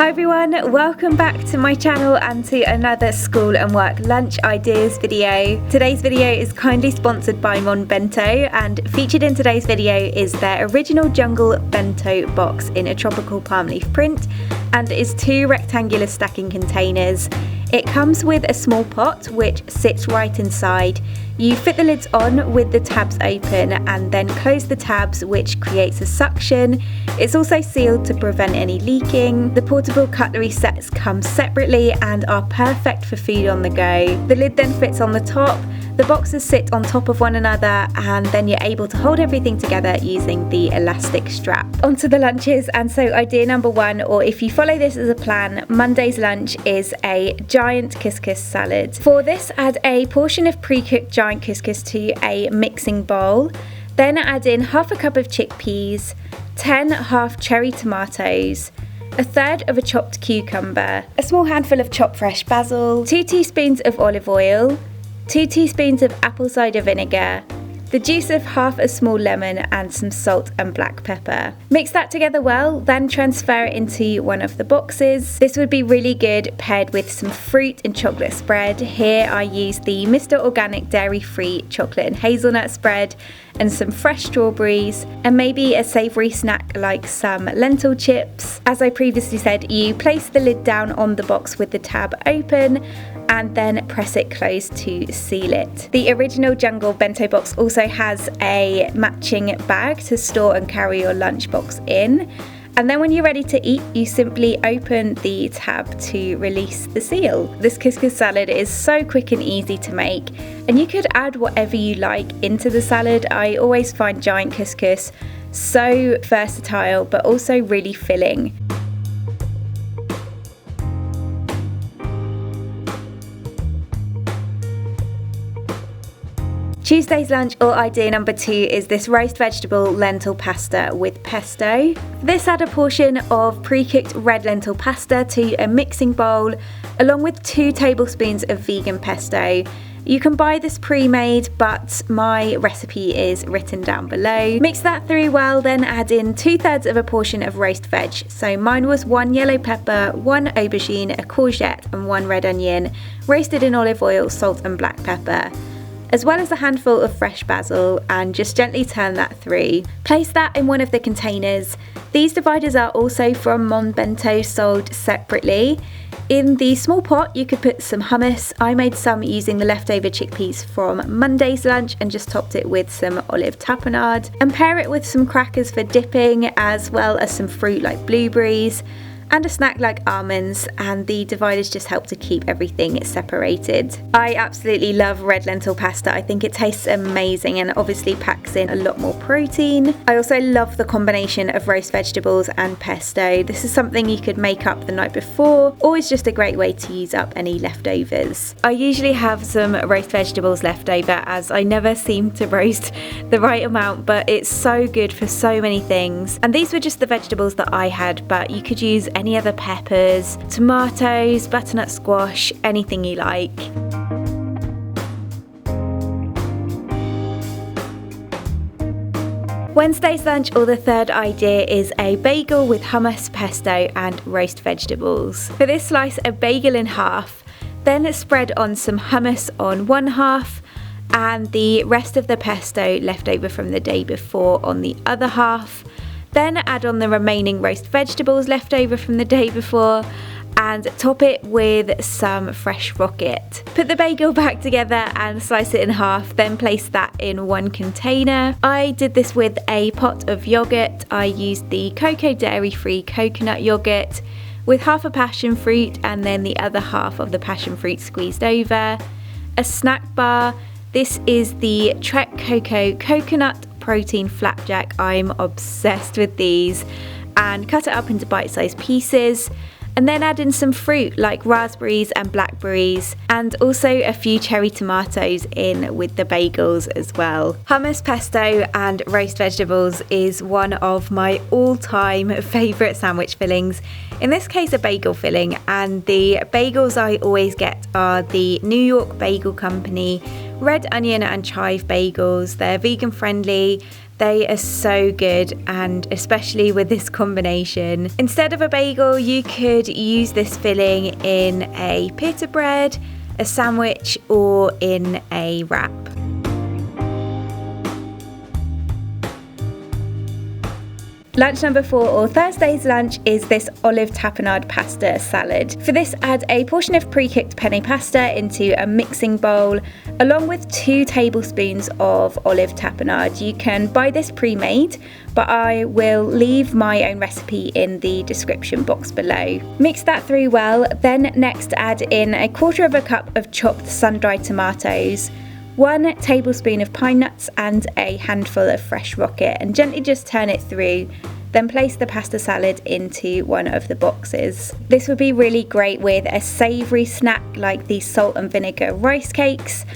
Hi everyone, welcome back to my channel and to another school and work lunch ideas video. Today's video is kindly sponsored by Mon Bento, and featured in today's video is their original jungle bento box in a tropical palm leaf print and is 2 rectangular stacking containers. It comes with a small pot which sits right inside. You fit the lids on with the tabs open and then close the tabs, which creates a suction. It's also sealed to prevent any leaking. The portable cutlery sets come separately and are perfect for food on the go. The lid then fits on the top. The boxes sit on top of one another and then you're able to hold everything together using the elastic strap. Onto the lunches, and so idea number 1, or if you follow this as a plan, Monday's lunch is a giant couscous salad. For this, add a portion of pre-cooked giant couscous to a mixing bowl. Then add in half a cup of chickpeas, 10 half cherry tomatoes, a third of a chopped cucumber, a small handful of chopped fresh basil, 2 teaspoons of olive oil, 2 teaspoons of apple cider vinegar, the juice of half a small lemon and some salt and black pepper. Mix that together well, then transfer it into one of the boxes. This would be really good paired with some fruit and chocolate spread. Here I use the Mr. Organic dairy-free chocolate and hazelnut spread and some fresh strawberries, and maybe a savoury snack like some lentil chips. As I previously said, you place the lid down on the box with the tab open and then press it closed to seal it. The original Jungle bento box also has a matching bag to store and carry your lunchbox in. And then when you're ready to eat, you simply open the tab to release the seal. This couscous salad is so quick and easy to make, and you could add whatever you like into the salad. I always find giant couscous so versatile, but also really filling. Tuesday's lunch, or idea number 2, is this roast vegetable lentil pasta with pesto. For this, add a portion of pre-cooked red lentil pasta to a mixing bowl, along with 2 tablespoons of vegan pesto. You can buy this pre-made, but my recipe is written down below. Mix that through well, then add in 2/3 of a portion of roast veg. So mine was 1 yellow pepper, 1 aubergine, a courgette and 1 red onion, roasted in olive oil, salt and black pepper, as well as a handful of fresh basil, and just gently turn that through. Place that in one of the containers. These dividers are also from Mon Bento, sold separately. In the small pot you could put some hummus. I made some using the leftover chickpeas from Monday's lunch and just topped it with some olive tapenade, and pair it with some crackers for dipping, as well as some fruit like blueberries and a snack like almonds, and the dividers just help to keep everything separated. I absolutely love red lentil pasta. I think it tastes amazing and obviously packs in a lot more protein. I also love the combination of roast vegetables and pesto. This is something you could make up the night before, or is just a great way to use up any leftovers. I usually have some roast vegetables left over, as I never seem to roast the right amount, but it's so good for so many things. And these were just the vegetables that I had, but you could use any other peppers, tomatoes, butternut squash, anything you like. Wednesday's lunch, or the 3rd idea, is a bagel with hummus, pesto and roast vegetables. For this, slice a bagel in half, then spread on some hummus on one half and the rest of the pesto left over from the day before on the other half. Then add on the remaining roast vegetables left over from the day before and top it with some fresh rocket. Put the bagel back together and slice it in half, then place that in one container. I did this with a pot of yogurt. I used the cocoa dairy-free coconut yogurt with half a passion fruit and then the other half of the passion fruit squeezed over. A snack bar. This is the Trek Cocoa Coconut Protein Flapjack. I'm obsessed with these. And cut it up into bite-sized pieces, and then add in some fruit like raspberries and blackberries, and also a few cherry tomatoes in with the bagels as well. Hummus, pesto and roast vegetables is one of my all-time favourite sandwich fillings. In this case, a bagel filling, and the bagels I always get are the New York Bagel Company red onion and chive bagels. They're vegan friendly. They are so good, and especially with this combination. Instead of a bagel, you could use this filling in a pita bread, a sandwich, or in a wrap. Lunch number 4, or Thursday's lunch, is this olive tapenade pasta salad. For this, add a portion of pre-cooked penne pasta into a mixing bowl, along with 2 tablespoons of olive tapenade. You can buy this pre-made, but I will leave my own recipe in the description box below. Mix that through well, then next add in a 1/4 cup of chopped sun-dried tomatoes, 1 tablespoon of pine nuts and a handful of fresh rocket, and gently just turn it through. Then place the pasta salad into one of the boxes. This would be really great with a savoury snack like these salt and vinegar rice cakes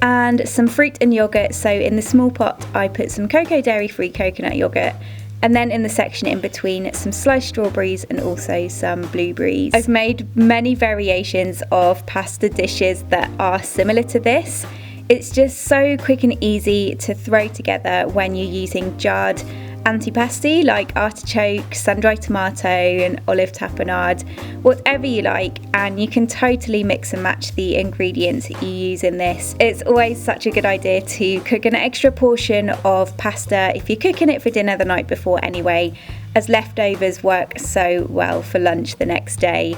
and some fruit and yoghurt. So in the small pot I put some cocoa dairy-free coconut yoghurt, and then in the section in between some sliced strawberries and also some blueberries. I've made many variations of pasta dishes that are similar to this. It's just so quick and easy to throw together when you're using jarred antipasti like artichoke, sun-dried tomato and olive tapenade, whatever you like, and you can totally mix and match the ingredients that you use in this. It's always such a good idea to cook an extra portion of pasta if you're cooking it for dinner the night before anyway, as leftovers work so well for lunch the next day.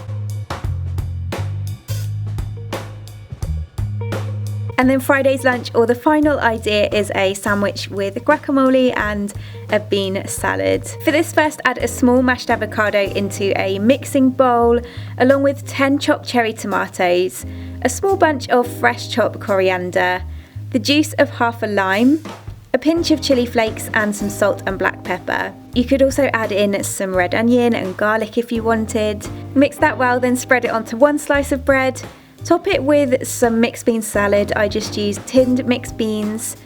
And then Friday's lunch, or the final idea, is a sandwich with guacamole and a bean salad. For this, first add a small mashed avocado into a mixing bowl, along with 10 chopped cherry tomatoes, a small bunch of fresh chopped coriander, the juice of half a lime, a pinch of chili flakes and some salt and black pepper. You could also add in some red onion and garlic if you wanted. Mix that well, then spread it onto 1 slice of bread. Top it with some mixed bean salad. I just used tinned mixed beans.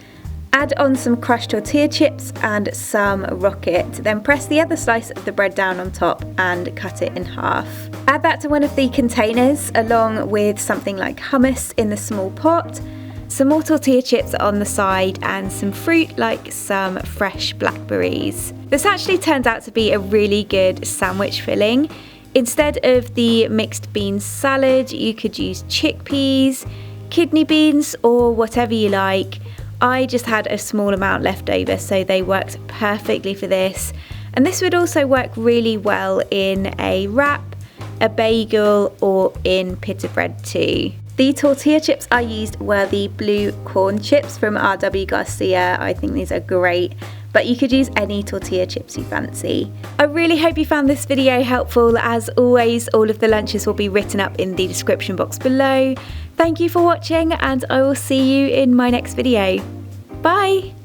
Add on some crushed tortilla chips and some rocket. Then press the other slice of the bread down on top and cut it in half. Add that to one of the containers along with something like hummus in the small pot, some more tortilla chips on the side and some fruit like some fresh blackberries. This actually turned out to be a really good sandwich filling. Instead of the mixed bean salad, you could use chickpeas, kidney beans, or whatever you like. I just had a small amount left over, so they worked perfectly for this. And this would also work really well in a wrap, a bagel, or in pita bread too. The tortilla chips I used were the blue corn chips from R.W. Garcia. I think these are great, but you could use any tortilla chips you fancy. I really hope you found this video helpful. As always, all of the lunches will be written up in the description box below. Thank you for watching, and I will see you in my next video. Bye!